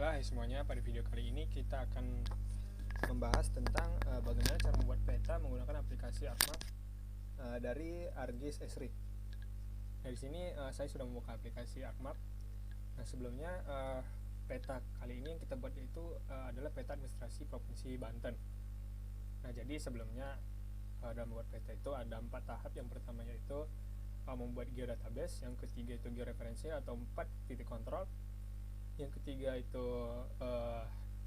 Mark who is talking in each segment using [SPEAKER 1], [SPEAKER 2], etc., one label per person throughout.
[SPEAKER 1] Baiklah semuanya, pada video kali ini kita akan membahas tentang bagaimana cara membuat peta menggunakan aplikasi ArcMap dari ArcGIS Esri. Nah, di sini saya sudah membuka aplikasi ArcMap. Nah, sebelumnya peta kali ini yang kita buat yaitu adalah peta administrasi Provinsi Banten. Nah, jadi sebelumnya dalam membuat peta itu ada 4 tahap. Yang pertama yaitu membuat geodatabase, yang ketiga itu georeferensi atau 4 titik kontrol, yang ketiga itu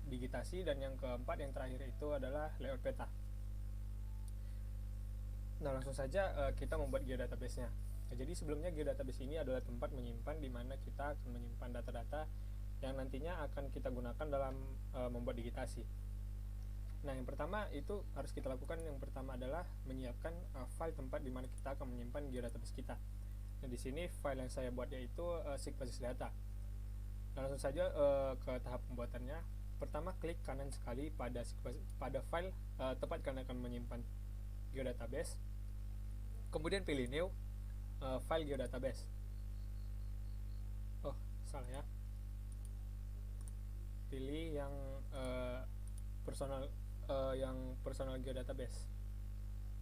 [SPEAKER 1] digitasi, dan yang keempat yang terakhir itu adalah layout peta. Nah, langsung saja kita membuat geodatabase-nya. Nah, jadi sebelumnya geodatabase ini adalah tempat menyimpan di mana kita akan menyimpan data-data yang nantinya akan kita gunakan dalam membuat digitasi. Nah, yang pertama itu harus kita lakukan, yang pertama adalah menyiapkan file tempat di mana kita akan menyimpan geodatabase kita. Nah, di sini file yang saya buat yaitu seek basis data. Nah, langsung saja ke tahap pembuatannya. Pertama, klik kanan sekali pada file tempat kalian akan menyimpan geodatabase. Kemudian pilih new file geodatabase. Oh, salah ya. Pilih yang personal geodatabase.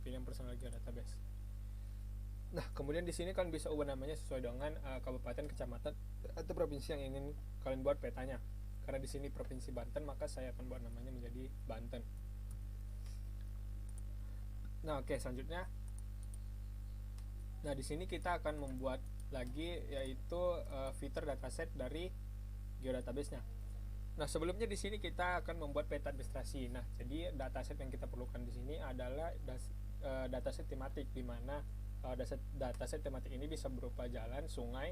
[SPEAKER 1] Pilih yang personal geodatabase. Nah, kemudian di sini kalian bisa ubah namanya sesuai dengan kabupaten, kecamatan, atau provinsi yang ingin kalian buat petanya. Karena di sini provinsi Banten, maka saya akan buat namanya menjadi Banten. Nah, oke, selanjutnya. Nah, di sini kita akan membuat lagi yaitu filter dataset dari geodatabase-nya. Nah, sebelumnya di sini kita akan membuat peta administrasi. Nah, jadi dataset yang kita perlukan di sini adalah dataset tematik, di mana dataset tematik ini bisa berupa jalan, sungai,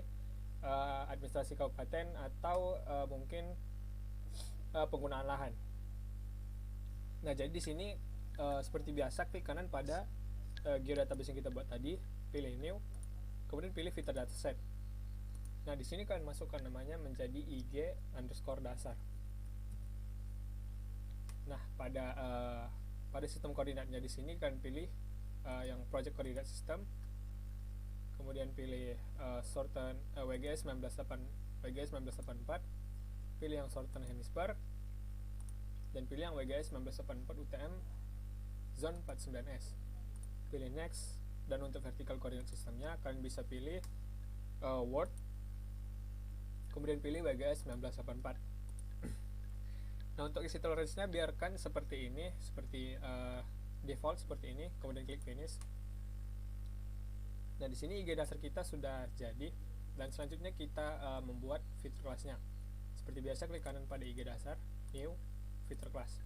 [SPEAKER 1] administrasi kabupaten, atau mungkin penggunaan lahan. Nah, jadi di sini seperti biasa klik kanan pada geodatabase yang kita buat tadi, pilih new, kemudian pilih filter dataset. Nah, di sini kalian masukkan namanya menjadi IG_dasar. Nah, pada sistem koordinatnya di sini kalian pilih yang project coordinate system, kemudian pilih Southern WGS 1984, pilih yang Southern Hemisphere, dan pilih yang WGS 1984 UTM Zone 49S. Pilih next, dan untuk vertical coordinate systemnya kalian bisa pilih World, kemudian pilih WGS 1984. Nah, untuk isi tolerance-nya biarkan seperti ini, seperti default seperti ini, kemudian klik finish. Nah, di sini IG dasar kita sudah jadi, dan selanjutnya kita membuat feature class-nya. Seperti biasa, klik kanan pada IG dasar, new, feature class.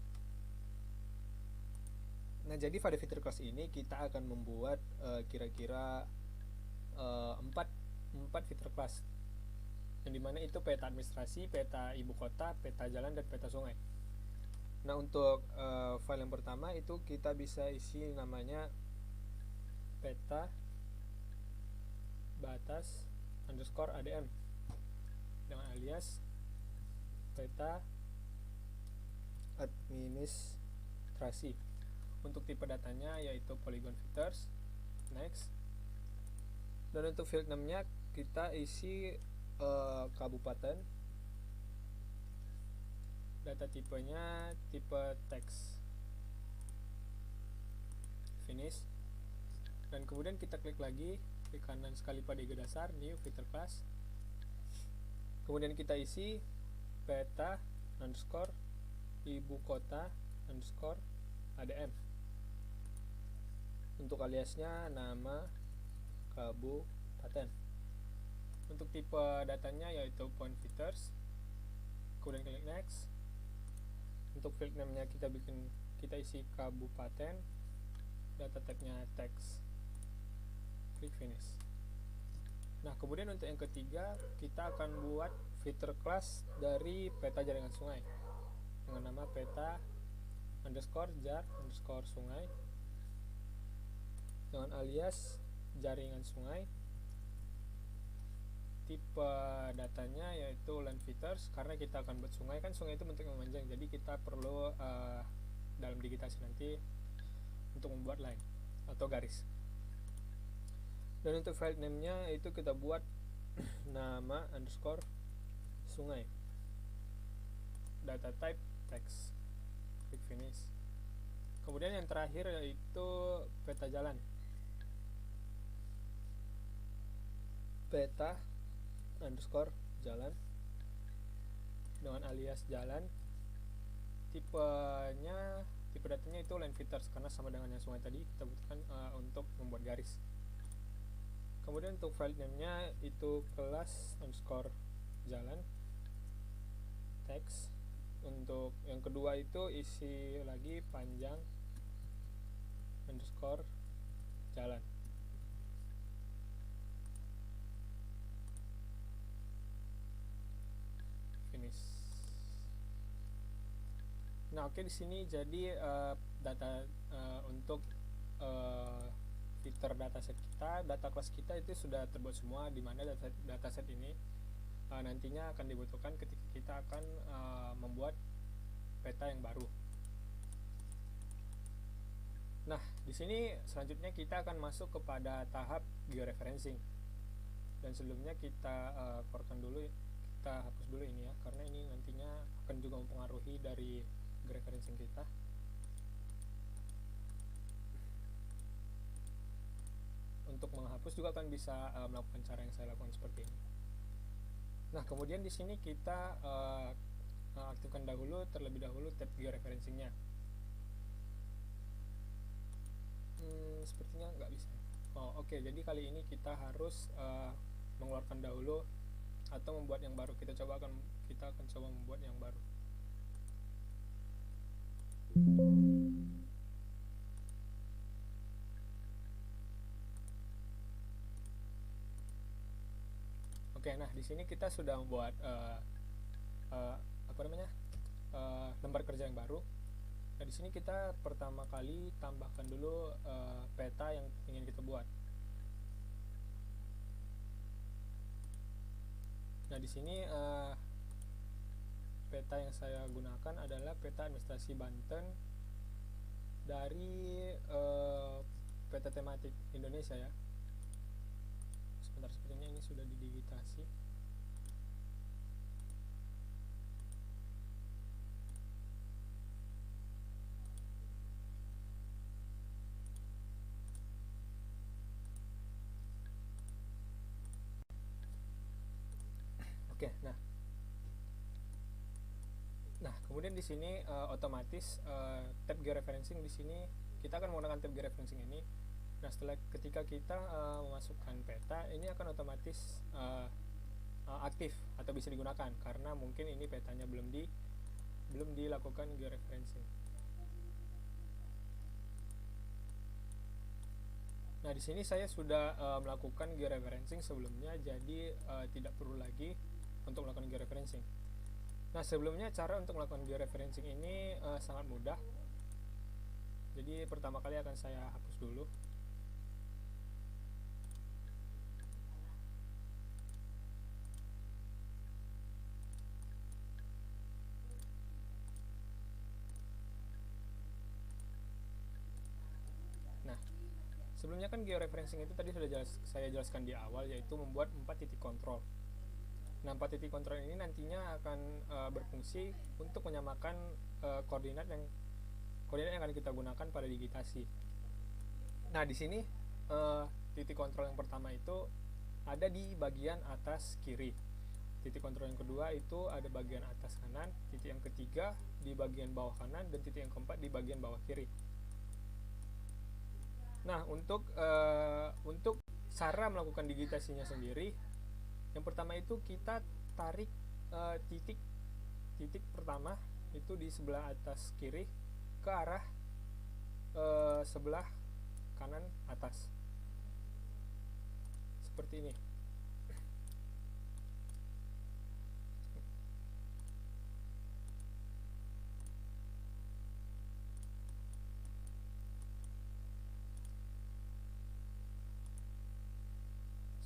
[SPEAKER 1] Nah, jadi pada feature class ini kita akan membuat kira-kira 4 feature class, yang dimana itu peta administrasi, peta ibu kota, peta jalan, dan peta sungai. Nah, untuk file yang pertama itu kita bisa isi namanya peta batas _ADM dengan alias peta administrasi. Untuk tipe datanya yaitu polygon features, next. Dan untuk field name-nya kita isi kabupaten, data tipenya tipe teks, finish. Dan kemudian kita klik lagi, klik kanan sekali pada IG dasar, new filter class, kemudian kita isi peta _ibu kota _ADM. Untuk aliasnya nama kabupaten. Untuk tipe datanya yaitu point features, kemudian klik next. Untuk field name-nya kita isi kabupaten, data type-nya text, klik finish. Nah, kemudian untuk yang ketiga kita akan buat filter class dari peta jaringan sungai dengan nama peta _jar _sungai dengan alias jaringan sungai. Tipe datanya yaitu line features, karena kita akan buat sungai, kan sungai itu bentuknya memanjang, jadi kita perlu dalam digitasi nanti untuk membuat line atau garis. Dan untuk file name-nya itu kita buat nama _sungai. data type text, klik finish. Kemudian yang terakhir yaitu peta jalan. Peta underscore jalan dengan alias jalan, tipe datanya itu line fitters karena sama dengan yang semua tadi kita butuhkan untuk membuat garis. Kemudian untuk file name-nya itu kelas underscore jalan text. Untuk yang kedua itu isi lagi panjang underscore jalan. Finish. Nah, oke, di sini jadi data untuk filter dataset kita, data kelas kita itu sudah terbuat semua, di mana dataset ini nantinya akan dibutuhkan ketika kita akan membuat peta yang baru. Nah, di sini selanjutnya kita akan masuk kepada tahap georeferencing. Dan sebelumnya kita keluarkan dulu, kita hapus dulu ini ya, karena ini nantinya akan juga mempengaruhi dari georeferencing kita. Untuk menghapus juga akan bisa melakukan cara yang saya lakukan seperti ini. Nah, kemudian di sini kita aktifkan terlebih dahulu tab georeferencingnya. Sepertinya nggak bisa. Oke, jadi kali ini kita harus mengeluarkan dahulu atau membuat yang baru. Kita akan coba membuat yang baru. Oke, nah di sini kita sudah membuat lembar kerja yang baru. Nah, di sini kita pertama kali tambahkan dulu peta yang ingin kita buat. Nah, di sini peta yang saya gunakan adalah peta administrasi Banten dari peta tematik Indonesia ya. Sebentar, sepertinya ini sudah didigitasi. Oke, nah kemudian di sini otomatis tab georeferencing di sini kita akan menggunakan tab georeferencing ini. Nah, ketika kita memasukkan peta, ini akan otomatis aktif atau bisa digunakan karena mungkin ini petanya belum dilakukan georeferencing. Nah, di sini saya sudah melakukan georeferencing sebelumnya, jadi tidak perlu lagi untuk melakukan georeferencing. Nah, sebelumnya cara untuk melakukan georeferencing ini sangat mudah. Jadi pertama kali akan saya hapus dulu. Nah, sebelumnya kan georeferencing itu tadi sudah saya jelaskan di awal, yaitu membuat 4 titik kontrol. Nah, 4 titik kontrol ini nantinya akan berfungsi untuk menyamakan koordinat yang akan kita gunakan pada digitasi. Nah, di sini titik kontrol yang pertama itu ada di bagian atas kiri. Titik kontrol yang kedua itu ada bagian atas kanan, titik yang ketiga di bagian bawah kanan, dan titik yang keempat di bagian bawah kiri. Nah, untuk cara melakukan digitasinya sendiri, yang pertama itu kita tarik titik pertama itu di sebelah atas kiri ke arah sebelah kanan atas, seperti ini.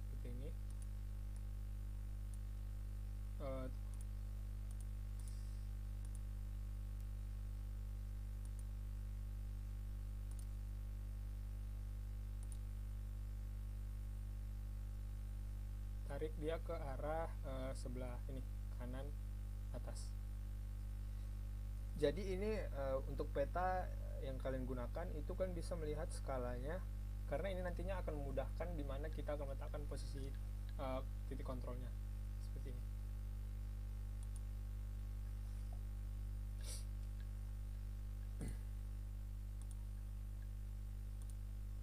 [SPEAKER 1] Seperti ini. Tarik dia ke arah sebelah ini, kanan atas. Jadi ini untuk peta yang kalian gunakan itu kan bisa melihat skalanya, karena ini nantinya akan memudahkan di mana kita akan meletakkan posisi titik kontrolnya seperti ini.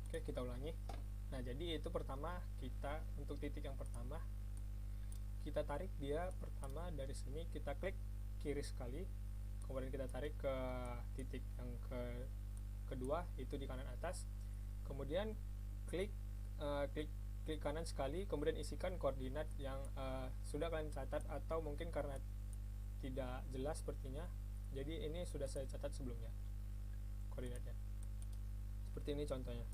[SPEAKER 1] Oke, kita ulangi. Nah, jadi itu pertama, kita untuk titik yang pertama kita tarik dia pertama dari sini, kita klik kiri sekali, kemudian kita tarik ke titik yang kedua itu di kanan atas, kemudian klik kanan sekali, kemudian isikan koordinat yang sudah kalian catat, atau mungkin karena tidak jelas sepertinya, jadi ini sudah saya catat sebelumnya koordinatnya. Seperti ini contohnya.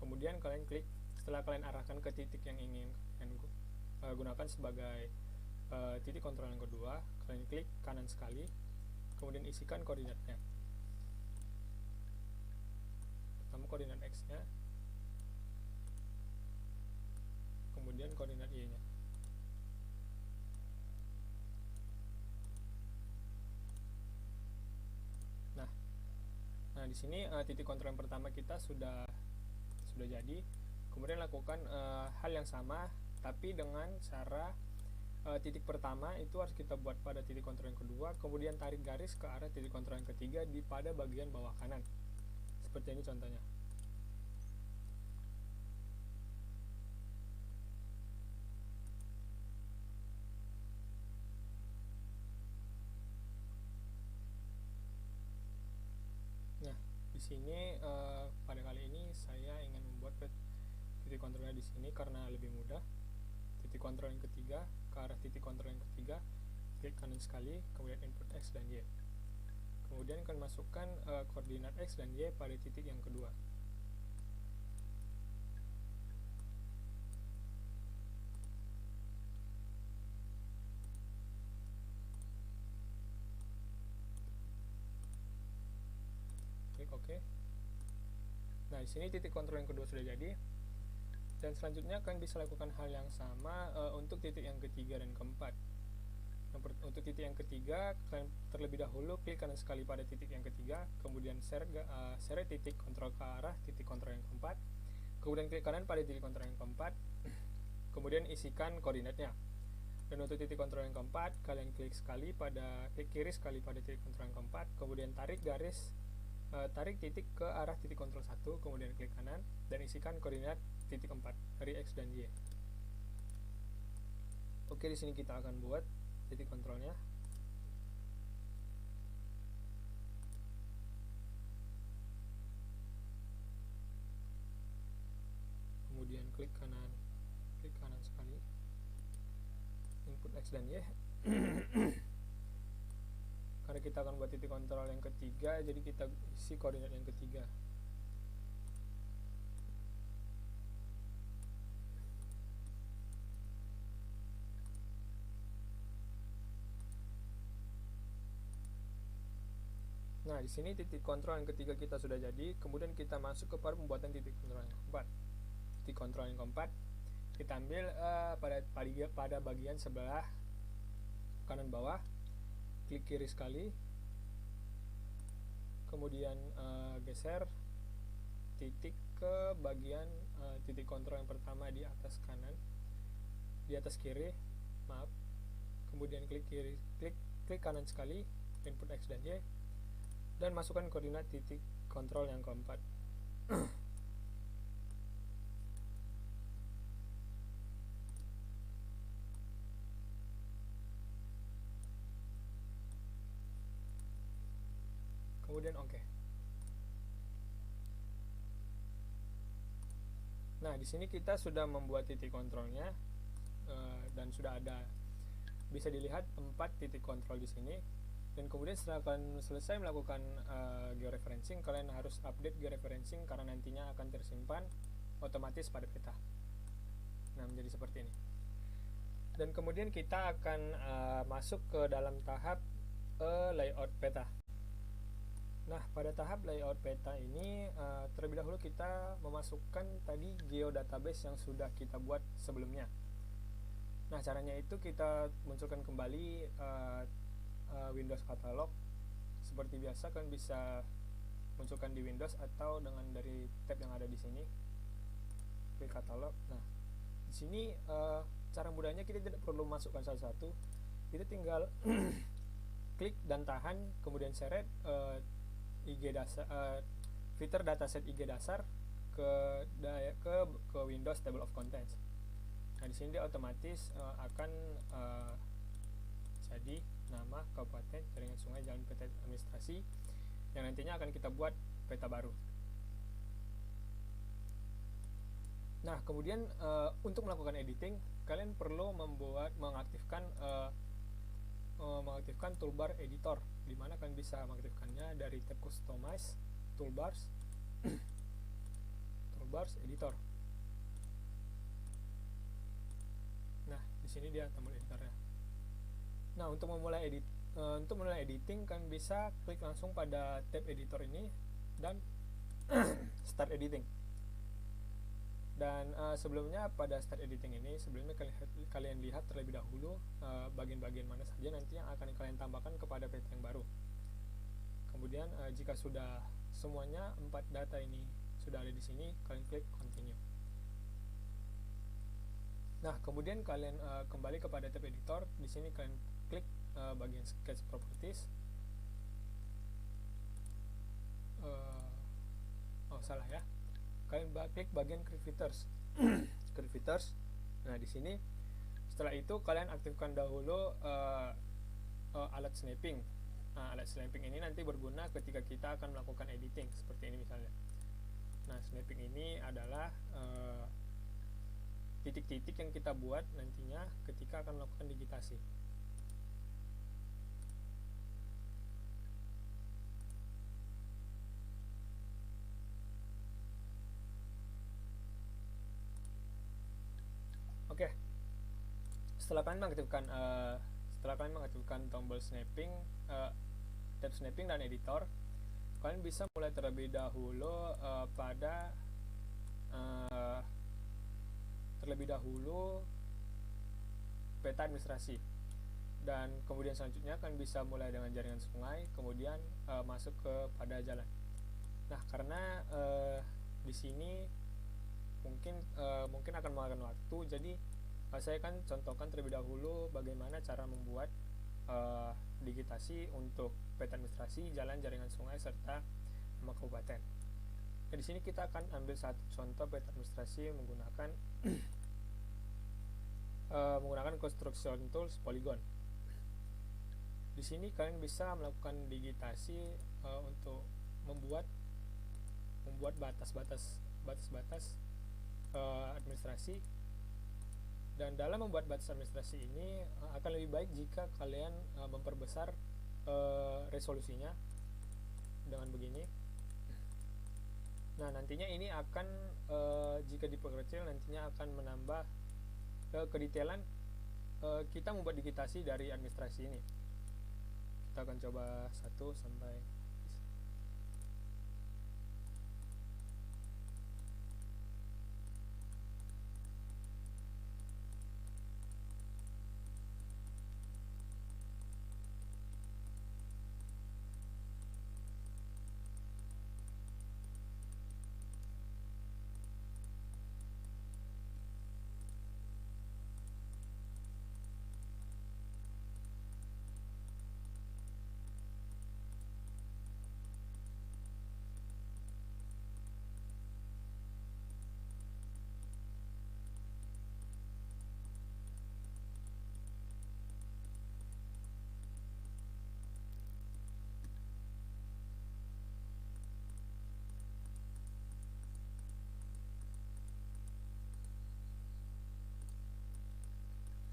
[SPEAKER 1] Kemudian kalian klik, setelah kalian arahkan ke titik yang ingin kalian gunakan sebagai titik kontrol yang kedua, kalian klik kanan sekali, kemudian isikan koordinatnya. Pertama koordinat X nya, kemudian koordinat Y nya. Nah di sini titik kontrol yang pertama kita sudah jadi. Kemudian lakukan hal yang sama, tapi dengan cara titik pertama itu harus kita buat pada titik kontrol yang kedua, kemudian tarik garis ke arah titik kontrol yang ketiga di pada bagian bawah kanan. Seperti ini contohnya. Nah, di sini pada kali ini saya ingin membuat titik kontrolnya di sini karena lebih mudah. Titik kontrol yang ketiga ke arah titik kontrol yang ketiga, klik kanan sekali, kemudian input X dan Y. Kemudian akan masukkan koordinat X dan Y pada titik yang kedua. Klik OK. Nah, di sini titik kontrol yang kedua sudah jadi. Dan selanjutnya kalian bisa lakukan hal yang sama untuk titik yang ketiga dan keempat. Untuk titik yang ketiga, kalian terlebih dahulu klik kanan sekali pada titik yang ketiga, kemudian seret titik kontrol ke arah titik kontrol yang keempat, kemudian klik kanan pada titik kontrol yang keempat, kemudian isikan koordinatnya. Dan untuk titik kontrol yang keempat, kalian klik kiri sekali pada titik kontrol yang keempat, kemudian tarik titik ke arah titik kontrol 1, kemudian klik kanan dan isikan koordinat titik 4 dari X dan Y. Oke, di sini kita akan buat titik kontrolnya. Kemudian klik kanan sekali, input X dan Y. Karena kita akan buat titik kontrol yang ketiga, jadi kita isi koordinat yang ketiga. Nah, di sini titik kontrol yang ketiga kita sudah jadi. Kemudian kita masuk ke pembuatan titik kontrol yang keempat. Titik kontrol yang keempat kita ambil pada bagian sebelah kanan bawah, klik kiri sekali, kemudian geser titik ke bagian titik kontrol yang pertama di atas kiri, kemudian klik kanan sekali, input X dan Y, dan masukkan koordinat titik kontrol yang keempat. Kemudian OK. Nah, di sini kita sudah membuat titik kontrolnya dan sudah ada, bisa dilihat 4 titik kontrol di sini. Dan kemudian setelah kalian selesai melakukan georeferencing, kalian harus update georeferencing karena nantinya akan tersimpan otomatis pada peta. Nah, menjadi seperti ini. Dan kemudian kita akan masuk ke dalam tahap layout peta. Nah, pada tahap layout peta ini terlebih dahulu kita memasukkan tadi geodatabase yang sudah kita buat sebelumnya. Nah, caranya itu kita munculkan kembali Windows Catalog. Seperti biasa kalian bisa munculkan di Windows atau dengan dari tab yang ada di sini, klik Catalog. Nah, di sini cara mudahnya kita tidak perlu masukkan satu-satu, kita tinggal klik dan tahan, kemudian seret IG dasar, filter dataset IG dasar ke Windows Table of Contents. Nah, di sini dia otomatis akan jadi nama kabupaten, jaringan sungai, jalan, peta administrasi yang nantinya akan kita buat peta baru. Nah, kemudian untuk melakukan editing, kalian perlu mengaktifkan toolbar editor, di mana kalian bisa mengaktifkannya dari tab Customize, Toolbars, Toolbars Editor. Nah, di sini dia tombol editornya. Nah, untuk memulai editing, kalian bisa klik langsung pada tab editor ini dan start editing. Dan sebelumnya pada start editing ini, sebelumnya kalian lihat terlebih dahulu bagian-bagian mana saja nanti yang akan kalian tambahkan kepada peta yang baru. Kemudian jika sudah semuanya 4 data ini sudah ada di sini, kalian klik continue. Nah, kemudian kalian kembali kepada tab editor. Di sini kalian klik bagian sketch properties. Salah ya. Kalian klik bagian create features. Create features. Nah, di sini setelah itu kalian aktifkan dahulu alat snapping. Nah, alat snapping ini nanti berguna ketika kita akan melakukan editing seperti ini misalnya. Nah, snapping ini adalah titik-titik yang kita buat nantinya ketika akan melakukan digitasi. Oke. Setelah kalian mengaktifkan tombol snapping, tab snapping dan editor, kalian bisa mulai terlebih dahulu peta administrasi, dan kemudian selanjutnya kalian bisa mulai dengan jaringan sungai, kemudian masuk kepada jalan. Nah, karena di sini mungkin akan memakan waktu, jadi saya akan contohkan terlebih dahulu bagaimana cara membuat digitasi untuk peta administrasi, jalan, jaringan sungai, serta nama kabupaten. Nah, di sini kita akan ambil satu contoh peta administrasi menggunakan construction tools polygon. Di sini kalian bisa melakukan digitasi untuk membuat batas-batas administrasi. Dan dalam membuat batas administrasi ini akan lebih baik jika kalian memperbesar resolusinya dengan begini. Nah, nantinya ini akan jika diperkecil nantinya akan menambah kedetailan kita membuat digitasi dari administrasi ini. Kita akan coba 1 sampai.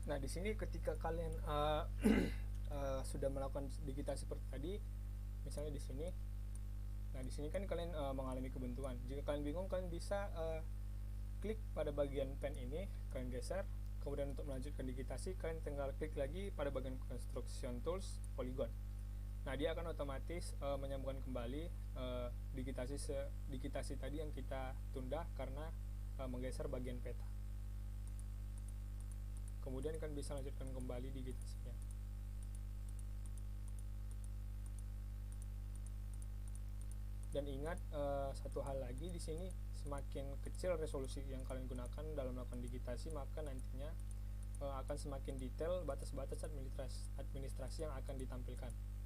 [SPEAKER 1] Nah, di sini ketika kalian sudah melakukan digitasi seperti tadi, misalnya di sini. Nah, di sini kan kalian mengalami kebuntuan. Jika kalian bingung, kalian bisa klik pada bagian pen ini, kalian geser. Kemudian untuk melanjutkan digitasi, kalian tinggal klik lagi pada bagian construction tools polygon. Nah, dia akan otomatis menyambungkan kembali digitasi tadi yang kita tunda karena menggeser bagian peta. Kemudian kan bisa lanjutkan kembali digitasinya. Dan ingat satu hal lagi, di sini semakin kecil resolusi yang kalian gunakan dalam melakukan digitasi, maka nantinya akan semakin detail batas-batas administrasi yang akan ditampilkan.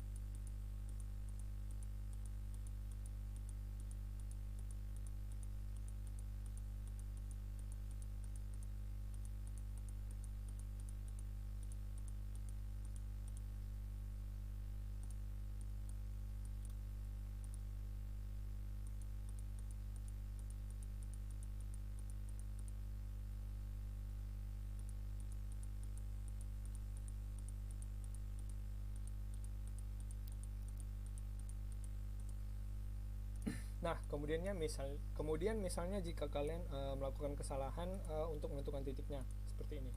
[SPEAKER 1] Nah, kemudian misalnya jika kalian melakukan kesalahan untuk menentukan titiknya seperti ini,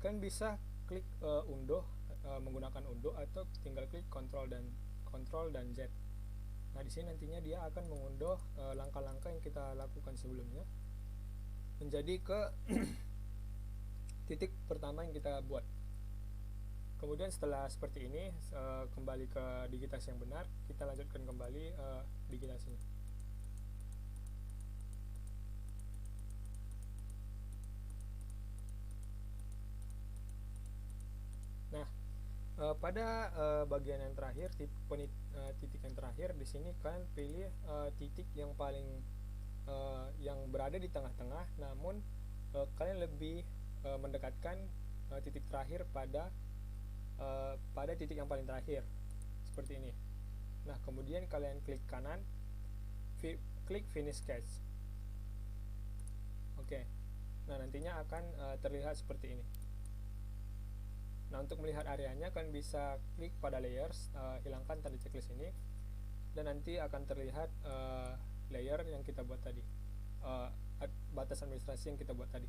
[SPEAKER 1] kalian bisa klik unduh menggunakan unduh, atau tinggal klik Ctrl dan Z. Nah, di sini nantinya dia akan mengunduh langkah-langkah yang kita lakukan sebelumnya menjadi ke titik pertama yang kita buat. Kemudian setelah seperti ini, kembali ke digitasi yang benar, kita lanjutkan kembali digitasinya. Nah, pada bagian yang terakhir, titik yang terakhir, di sini kalian pilih titik yang paling yang berada di tengah-tengah, namun kalian lebih mendekatkan titik terakhir pada titik yang paling terakhir seperti ini. Nah, kemudian kalian klik kanan, klik finish sketch. Oke. Nah, nantinya akan terlihat seperti ini. Nah, untuk melihat areanya kalian bisa klik pada layers, hilangkan tanda checklist ini, dan nanti akan terlihat layer yang kita buat tadi, batas administrasi yang kita buat tadi.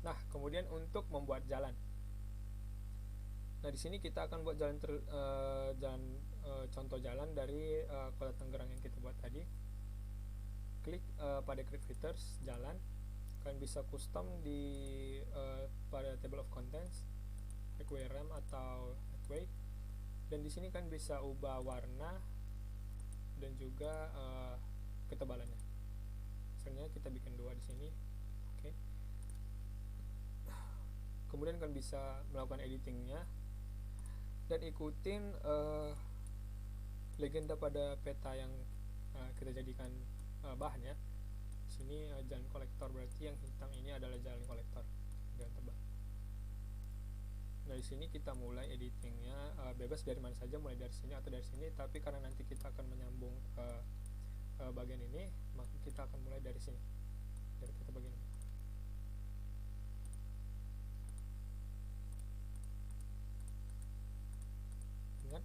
[SPEAKER 1] Nah, kemudian untuk membuat jalan. Nah, di sini kita akan buat contoh jalan dari Kota Tangerang yang kita buat tadi. Klik pada create features jalan. Kalian bisa custom pada table of contents, highway RAM atau highway. Dan di sini kan bisa ubah warna dan juga ketebalannya. Misalnya kita bikin 2 di sini. Oke. Kemudian kalian bisa melakukan editingnya dan ikutin legenda pada peta yang kita jadikan bahan ya. Sini jalan kolektor, berarti yang hitam ini adalah jalan kolektor, jalan tebal. Nah, di sini kita mulai editingnya, bebas dari mana saja, mulai dari sini atau dari sini, tapi karena nanti kita akan menyambung ke bagian ini, maka kita akan mulai dari sini, dari peta bagian ini. Ingat,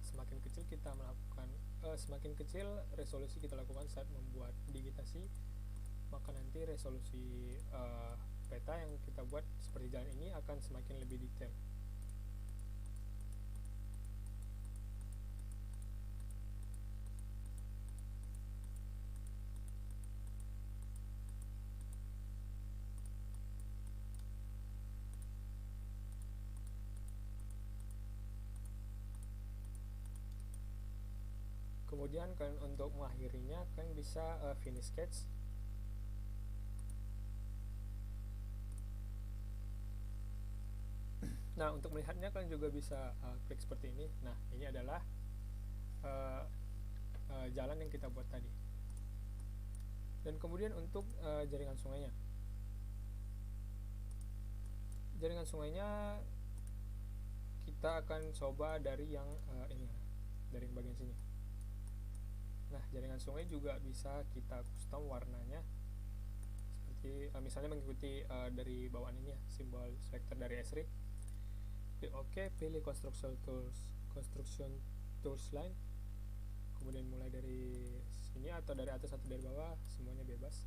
[SPEAKER 1] semakin kecil resolusi kita lakukan saat membuat digitasi, maka nanti resolusi peta yang kita buat seperti jalan ini akan semakin lebih detail. Kemudian kan untuk mengakhirinya kan bisa finish sketch. Nah, untuk melihatnya kalian juga bisa klik seperti ini. Nah, ini adalah jalan yang kita buat tadi. Dan kemudian untuk jaringan sungainya. Jaringan sungainya kita akan coba dari yang ini, dari bagian sini. Nah, jaringan sungai juga bisa kita custom warnanya seperti misalnya mengikuti dari bawaan ini ya, simbol selector dari Esri. Klik OK, pilih construction tools line, kemudian mulai dari sini atau dari atas atau dari bawah, semuanya bebas.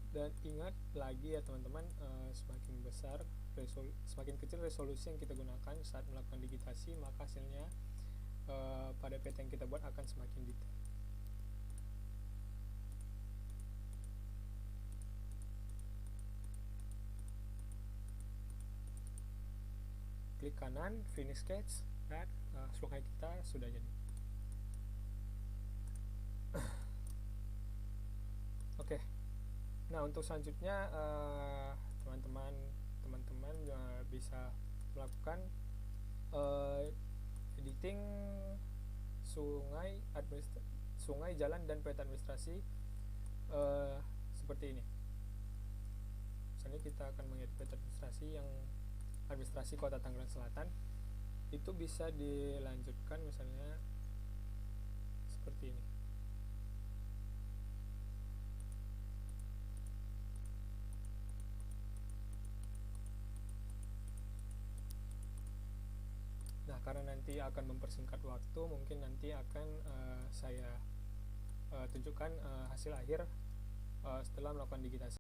[SPEAKER 1] Dan ingat lagi ya teman-teman, semakin besar semakin kecil resolusi yang kita gunakan saat melakukan digitasi, maka hasilnya pada peta yang kita buat akan semakin detail. Klik kanan, finish sketch, dan sungai kita sudah jadi. Oke. Nah, untuk selanjutnya teman-teman bisa melakukan editing sungai, jalan, dan peta administrasi seperti ini. Misalnya kita akan mengedit peta administrasi Kota Tangerang Selatan. Itu bisa dilanjutkan misalnya seperti ini. Nah, karena nanti akan mempersingkat waktu, mungkin nanti akan saya tunjukkan hasil akhir setelah melakukan digitasi.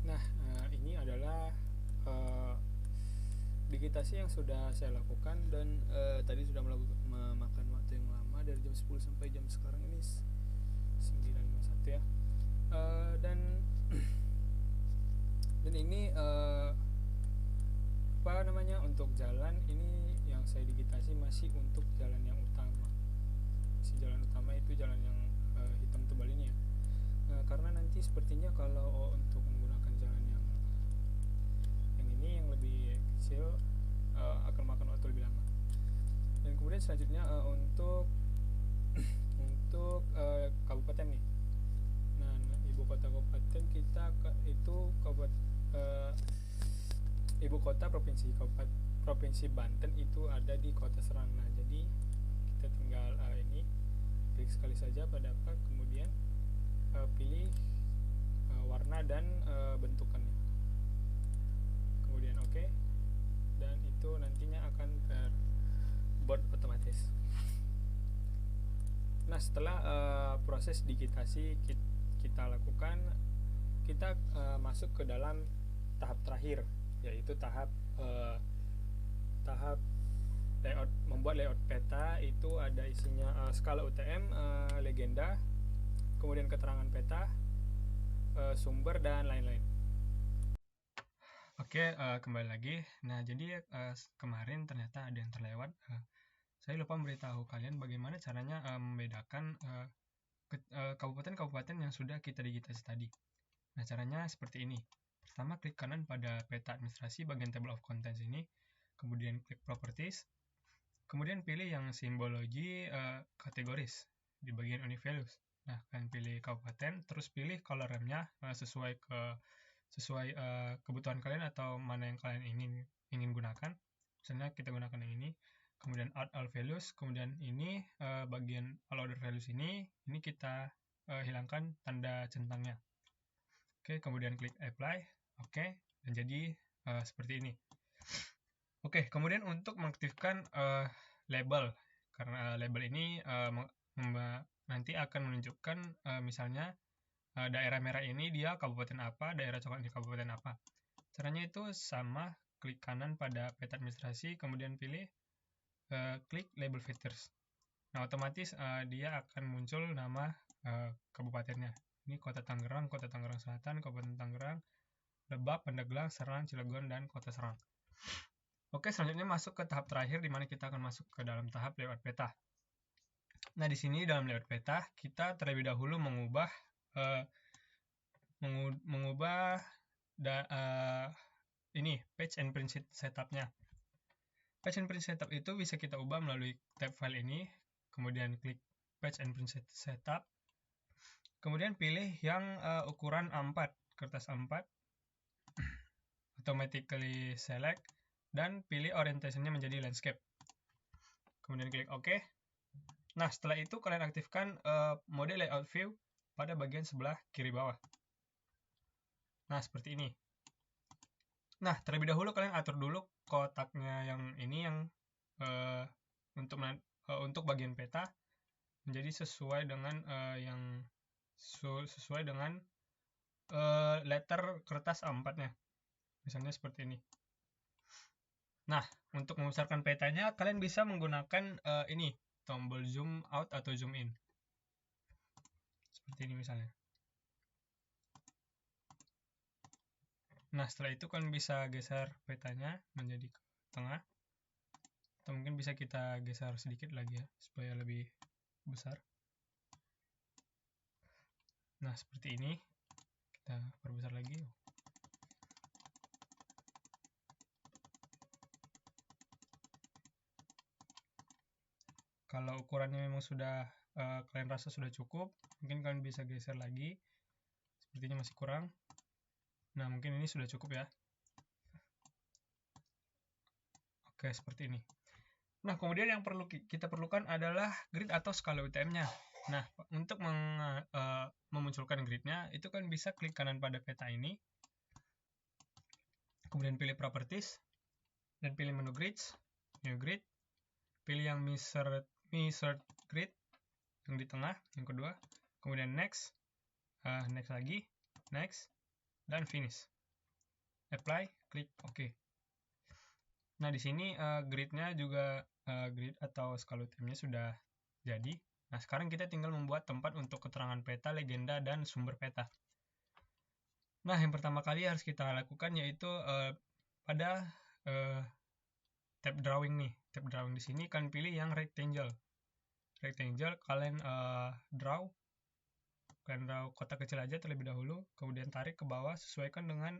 [SPEAKER 1] Nah, ini adalah digitasi yang sudah saya lakukan, dan tadi sudah memakan waktu yang lama dari jam 10 sampai jam sekarang ini 9.51 ya. Dan ini untuk jalan ini yang saya digitasi masih untuk jalan yang utama. Si jalan utama itu jalan yang hitam tebal ini ya. Karena nanti sepertinya kalau untuk menggunakan jalan yang ini yang lebih kecil akan makan waktu lebih lama. Dan kemudian selanjutnya untuk kabupaten nih. Nah, ibu kota kabupaten kita itu ibu kota provinsi Banten itu ada di Kota Serang. Nah, jadi kita tinggal ini klik sekali saja pada apa, kemudian pilih warna dan bentukannya, kemudian oke, dan itu nantinya akan terbuat otomatis. Nah, setelah proses digitasi kita lakukan, kita masuk ke dalam tahap terakhir, yaitu tahap membuat layout peta. Itu ada isinya skala UTM, legenda, kemudian keterangan peta, sumber, dan lain-lain. Oke, kembali lagi. Nah, jadi kemarin ternyata ada yang terlewat. Saya lupa memberitahu kalian bagaimana caranya membedakan kabupaten-kabupaten yang sudah kita digitasi tadi. Nah, caranya seperti ini. Pertama, klik kanan pada peta administrasi bagian table of contents ini, kemudian klik properties, kemudian pilih yang simbologi kategoris di bagian unique values. Nah, kalian pilih kabupaten, terus pilih color remnya sesuai kebutuhan kalian atau mana yang kalian ingin gunakan. Misalnya kita gunakan yang ini, kemudian add all values, kemudian ini bagian all other values ini kita hilangkan tanda centangnya. Oke, kemudian klik apply. Oke, dan jadi seperti ini. Oke, kemudian untuk mengaktifkan label, karena label ini nanti akan menunjukkan misalnya daerah merah ini dia kabupaten apa, daerah coklat ini kabupaten apa. Caranya itu sama, klik kanan pada peta administrasi, kemudian pilih klik label features. Nah, otomatis dia akan muncul nama kabupatennya. Ini Kota Tangerang Selatan, Kabupaten Tangerang, Lebak, Pandeglang, Serang, Cilegon, dan Kota Serang. Oke, selanjutnya masuk ke tahap terakhir, di mana kita akan masuk ke dalam tahap layout peta. Nah, di sini dalam layout peta, kita terlebih dahulu mengubah ini page and print setup-nya. Page and print setup itu bisa kita ubah melalui tab file ini, kemudian klik page and print setup, kemudian pilih yang ukuran A4, kertas A4, automatically select, dan pilih orientasinya menjadi landscape. Kemudian klik OK. Nah, setelah itu kalian aktifkan mode layout view pada bagian sebelah kiri bawah. Nah, seperti ini. Nah, terlebih dahulu kalian atur dulu kotaknya yang ini, yang untuk bagian peta menjadi sesuai dengan sesuai dengan letter kertas A4-nya. misalnya seperti ini. Nah, untuk membesarkan petanya, kalian bisa menggunakan ini, tombol zoom out atau zoom in. Seperti ini misalnya. Nah, setelah itu kalian bisa geser petanya menjadi ke tengah. Atau mungkin bisa kita geser sedikit lagi ya, supaya lebih besar. Nah, seperti ini. Kita perbesar lagi. Kalau ukurannya memang sudah kalian rasa sudah cukup, mungkin kalian bisa geser lagi. Sepertinya masih kurang. Nah, mungkin ini sudah cukup ya. Oke, seperti ini. Nah, kemudian yang perlu kita perlukan adalah grid atau skala UTM-nya. Nah, untuk memunculkan gridnya, itu kan bisa klik kanan pada peta ini, kemudian pilih Properties, dan pilih menu Grids, New Grid, pilih yang Measured Grid, yang di tengah, yang kedua, kemudian Next, Next lagi, Next, dan Finish. Apply, klik OK. Nah, di sini gridnya juga grid atau skala UTM-nya sudah jadi. Nah, sekarang kita tinggal membuat tempat untuk keterangan peta, legenda, dan sumber peta. Nah, yang pertama kali harus kita lakukan yaitu pada tab drawing nih. Tab drawing di sini kalian pilih yang rectangle. Rectangle kalian draw kotak kecil aja terlebih dahulu, kemudian tarik ke bawah, sesuaikan dengan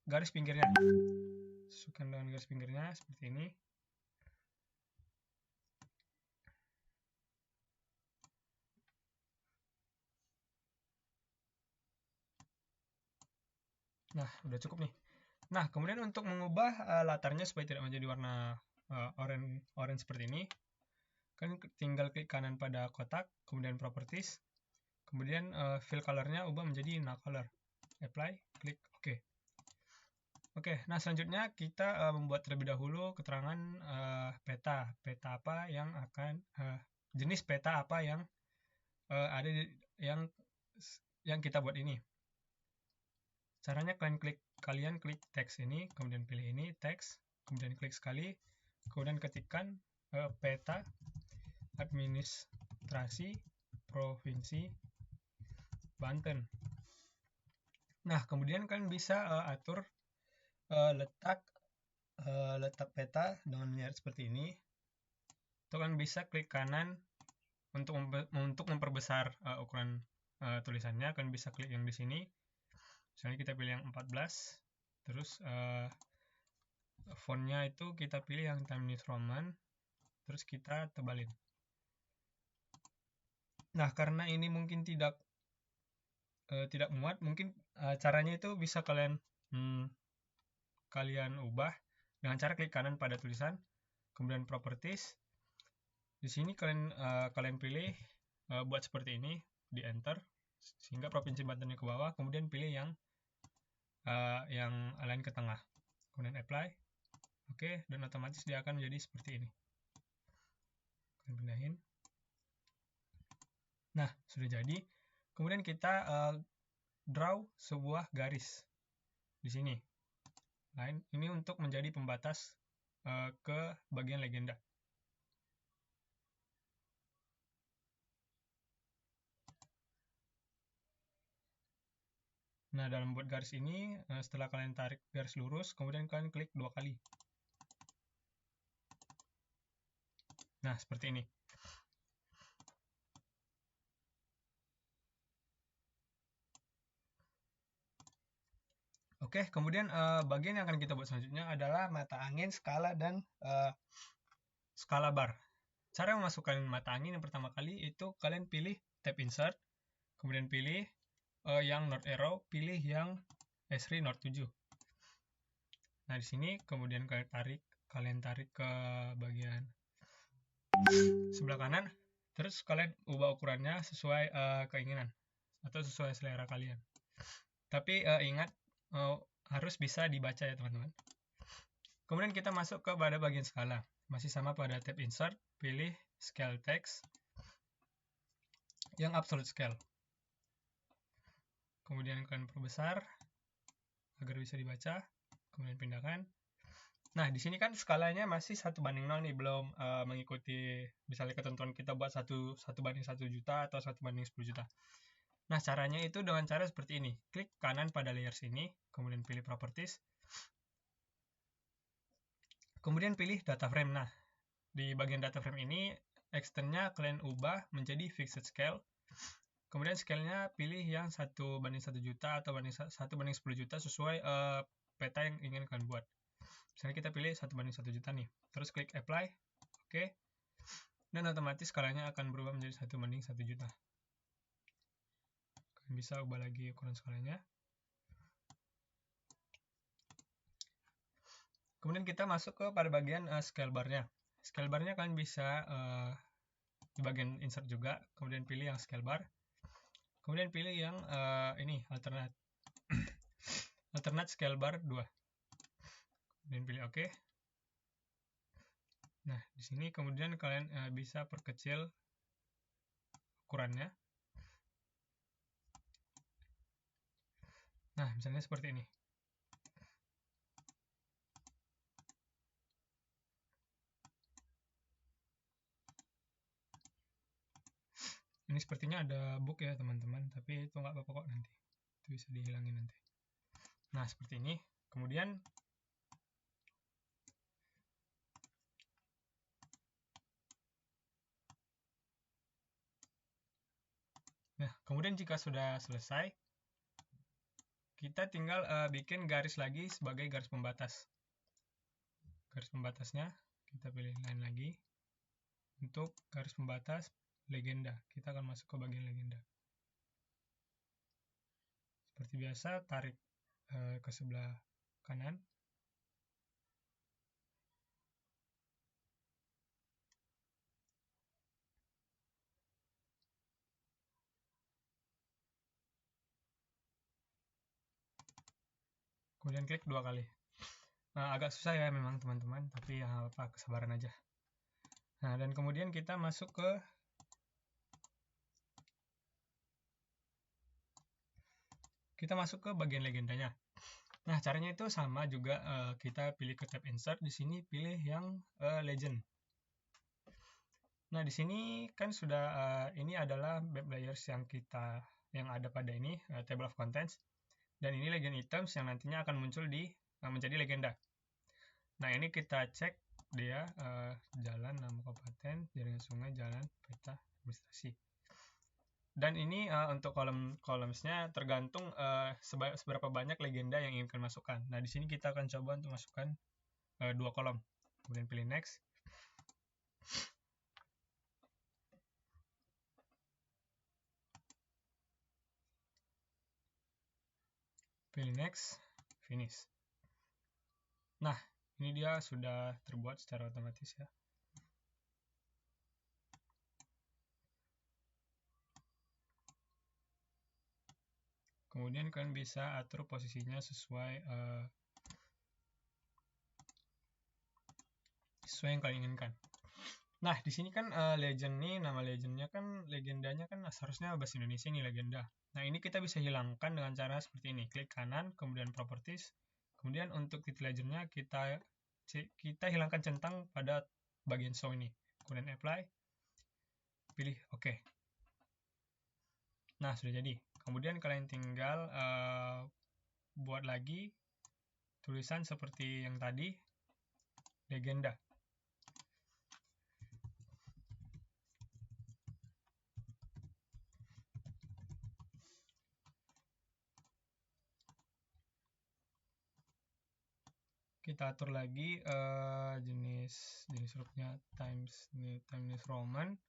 [SPEAKER 1] garis pinggirnya. Sesuaikan dengan garis pinggirnya seperti ini. Nah, udah cukup nih. Nah, kemudian untuk mengubah latarnya supaya tidak menjadi warna orange seperti ini, kan tinggal klik kanan pada kotak, kemudian Properties, kemudian fill color-nya ubah menjadi no color. Apply, klik OK. Oke, nah selanjutnya kita membuat terlebih dahulu keterangan peta apa yang akan jenis peta apa yang ada yang kita buat ini. Caranya kalian klik teks ini, kemudian pilih ini teks, kemudian klik sekali, kemudian ketikkan peta administrasi Provinsi Banten. Nah, kemudian kalian bisa atur letak peta dengan menyeret seperti ini. Itu kan bisa klik kanan untuk memperbesar ukuran tulisannya. Kalian bisa klik yang di sini. Misalnya kita pilih yang 14. Terus fontnya itu kita pilih yang Times New Roman. Terus kita tebalin. Nah, karena ini mungkin tidak muat, mungkin caranya itu bisa kalian ubah dengan cara klik kanan pada tulisan, kemudian Properties. Di sini kalian pilih buat seperti ini, di enter, sehingga Provinsi Bantennya ke bawah, kemudian pilih yang align ke tengah, kemudian Apply, oke, dan otomatis dia akan menjadi seperti ini. Kalian pindahin. Nah, sudah jadi. Kemudian kita draw sebuah garis di sini. Line ini untuk menjadi pembatas ke bagian legenda. Nah, dalam membuat garis ini, setelah kalian tarik garis lurus, kemudian kalian klik 2 kali. Nah, seperti ini. Oke, kemudian bagian yang akan kita buat selanjutnya adalah mata angin, skala, dan skala bar. Cara memasukkan mata angin yang pertama kali itu kalian pilih tab Insert, kemudian pilih yang North Arrow, pilih yang S3 North 7. Nah, di sini kemudian kalian tarik ke bagian sebelah kanan, terus kalian ubah ukurannya sesuai keinginan atau sesuai selera kalian. Tapi ingat harus bisa dibaca ya teman-teman. Kemudian kita masuk ke pada bagian skala. Masih sama pada tab Insert, pilih Scale Text yang Absolute Scale. Kemudian kalian perbesar
[SPEAKER 2] agar bisa dibaca. Kemudian pindahkan. Nah, di sini kan skalanya masih 1:0 nih, belum mengikuti misalnya ketentuan kita buat 1:1 juta atau 1:10 juta. Nah, caranya itu dengan cara seperti ini. Klik kanan pada layer sini, kemudian pilih properties. Kemudian pilih data frame. Nah, di bagian data frame ini, extendnya kalian ubah menjadi fixed scale. Kemudian scale-nya pilih yang 1:1 juta atau 1:10 juta sesuai peta yang ingin kalian buat. Misalnya kita pilih 1:1 juta nih. Terus klik apply. Oke. Dan otomatis skalanya akan berubah menjadi 1:1 juta. Kalian bisa ubah lagi ukuran skalanya. Kemudian kita masuk ke pada bagian scale bar-nya. Scale bar-nya kalian bisa di bagian insert juga. Kemudian pilih yang scale bar. Kemudian pilih yang ini alternate alternate scale bar 2. Kemudian pilih OK. Nah, di sini kemudian kalian bisa perkecil ukurannya. Nah, misalnya seperti ini. Ini sepertinya ada bug ya teman-teman, tapi itu nggak apa-apa kok nanti. Itu bisa dihilangin nanti. Nah, seperti ini. Kemudian jika sudah selesai, kita tinggal bikin garis lagi sebagai garis pembatas. Garis pembatasnya kita pilih line lagi. Untuk garis pembatas legenda, kita akan masuk ke bagian legenda. Seperti biasa, tarik ke sebelah kanan. Kemudian klik 2 kali. Nah, agak susah ya memang teman-teman, tapi ya apa, kesabaran aja. Nah, dan kemudian kita masuk ke bagian legendanya. Nah, caranya itu sama juga, kita pilih ke tab insert, di sini pilih yang legend. Nah, di sini kan sudah ini adalah map layers yang ada pada ini, table of contents. Dan ini legend items yang nantinya akan muncul di menjadi legenda. Nah, ini kita cek dia jalan, nama kabupaten, jaringan sungai, jalan, peta, administrasi. Dan ini untuk columns-nya tergantung seberapa banyak legenda yang ingin kalian masukkan. Nah, di sini kita akan coba untuk masukkan 2 kolom. Kemudian pilih next. Pilih next, finish. Nah, ini dia sudah terbuat secara otomatis ya. Kemudian kalian bisa atur posisinya sesuai yang kalian inginkan. Nah, di sini kan legend nih, nama legendnya kan, legendanya kan seharusnya bahasa Indonesia nih legenda. Nah, ini kita bisa hilangkan dengan cara seperti ini. Klik kanan, kemudian properties. Kemudian untuk title legendnya kita hilangkan centang pada bagian show ini. Kemudian apply. Pilih OK. Nah, sudah jadi. Kemudian kalian tinggal buat lagi tulisan seperti yang tadi, legenda. Kita atur lagi jenis hurufnya Times New Roman,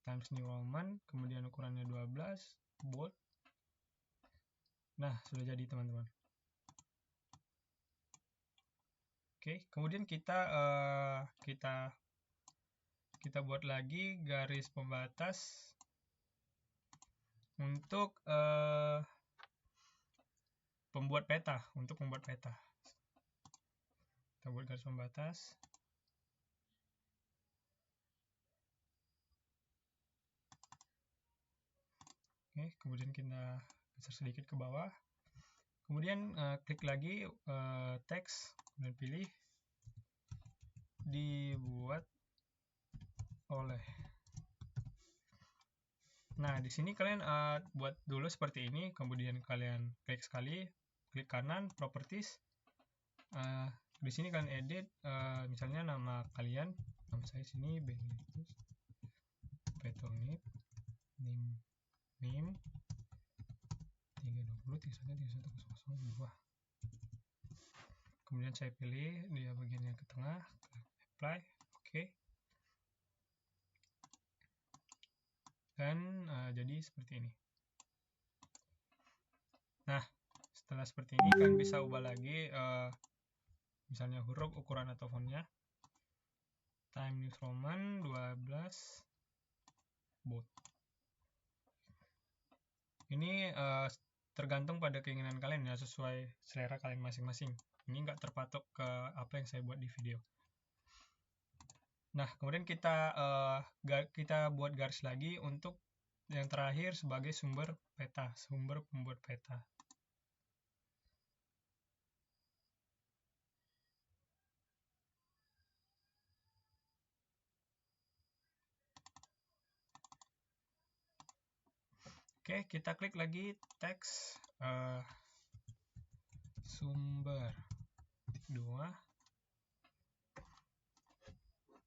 [SPEAKER 2] Times New Roman, kemudian ukurannya 12, bold. Nah, sudah jadi teman-teman. Oke, kemudian kita buat lagi garis pembatas untuk membuat peta. Kita buat garis pembatas. Oke, kemudian kita besar sedikit ke bawah. Kemudian klik lagi teks dan pilih dibuat oleh. Nah, di sini kalian buat dulu seperti ini, kemudian kalian klik sekali, klik kanan, properties. Di sini kalian edit, misalnya nama kalian, nama saya sini Beneditus Petonip, NIM 320 31 31 002. Kemudian saya pilih dia bagian yang ke tengah, apply, oke. Dan jadi seperti ini. Nah, setelah seperti ini kalian bisa ubah lagi misalnya huruf, ukuran atau fontnya. Times New Roman 12 bold. Ini tergantung pada keinginan kalian ya, sesuai selera kalian masing-masing. Ini nggak terpatok ke apa yang saya buat di video. Nah, kemudian kita buat garis lagi untuk yang terakhir sebagai sumber peta, sumber pembuat peta. Oke, kita klik lagi teks sumber 2,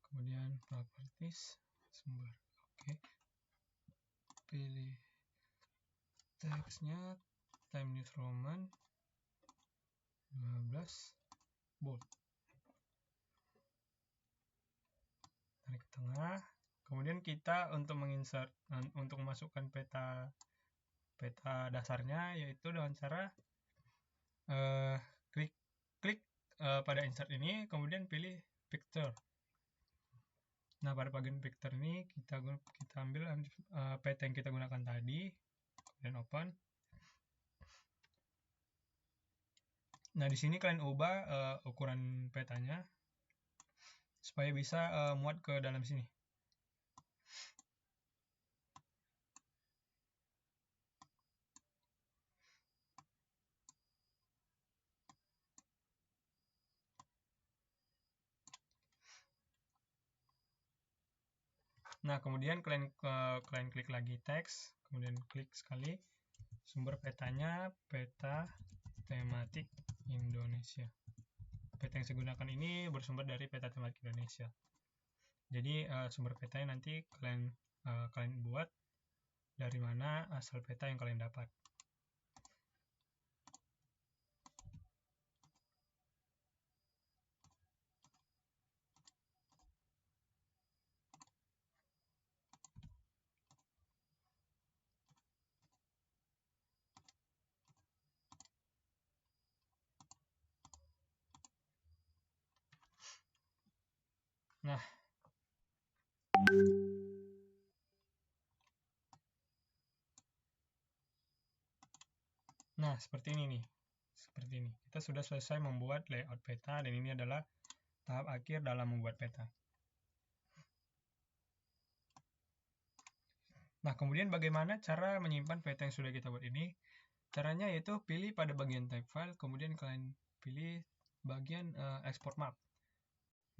[SPEAKER 2] kemudian properties sumber. Oke, pilih teksnya Times New Roman 12 bold. Tarik ke tengah. Kemudian kita untuk menginsert, untuk memasukkan peta dasarnya, yaitu dengan cara klik pada insert ini, kemudian pilih picture. Nah, pada bagian picture ini kita ambil peta yang kita gunakan tadi, kemudian open. Nah, di sini kalian ubah ukuran petanya supaya bisa muat ke dalam sini. Nah, kemudian kalian klik lagi teks, kemudian klik sekali sumber petanya, peta tematik Indonesia. Peta yang saya gunakan ini bersumber dari peta tematik Indonesia. Jadi sumber petanya nanti kalian buat dari mana asal peta yang kalian dapat. Nah, seperti ini nih. Seperti ini. Kita sudah selesai membuat layout peta, dan ini adalah tahap akhir dalam membuat peta. Nah, kemudian bagaimana cara menyimpan peta yang sudah kita buat ini? Caranya yaitu pilih pada bagian type file, kemudian kalian pilih bagian export map.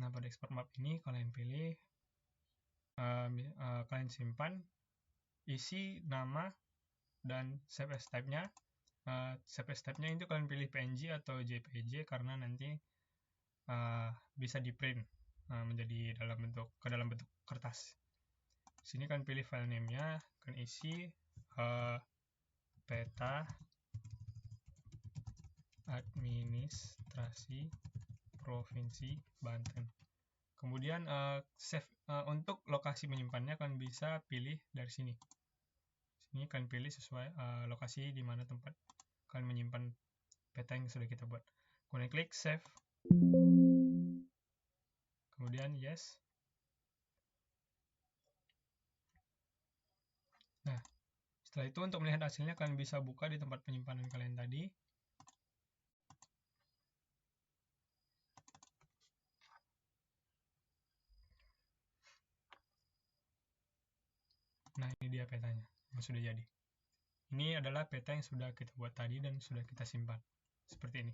[SPEAKER 2] Nah, pada export map ini kalian pilih, kalian simpan isi, nama, dan save as type-nya. Save as type-nya itu kalian pilih PNG atau JPG karena nanti bisa di print menjadi ke dalam bentuk kertas. Sini kalian pilih file name-nya, kalian isi peta administrasi provinsi Banten. Kemudian save untuk lokasi menyimpannya kalian bisa pilih dari sini. Sini kalian pilih sesuai lokasi di mana tempat kalian menyimpan peta yang sudah kita buat. Kemudian klik save. Kemudian yes. Nah, setelah itu untuk melihat hasilnya kalian bisa buka di tempat penyimpanan kalian tadi. Nah, ini dia petanya yang sudah jadi. Ini adalah peta yang sudah kita buat tadi dan sudah kita simpan. seperti ini.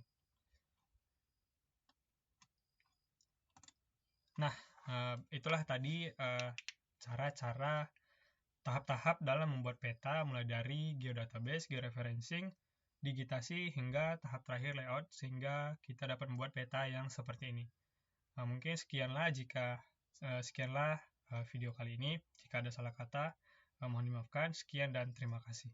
[SPEAKER 2] Nah, itulah tadi cara-cara tahap-tahap dalam membuat peta, mulai dari geodatabase, georeferencing, digitasi, hingga tahap terakhir layout, sehingga kita dapat membuat peta yang seperti ini. Mungkin sekianlah video kali ini. Jika ada salah kata, mohon dimaafkan. Sekian dan terima kasih.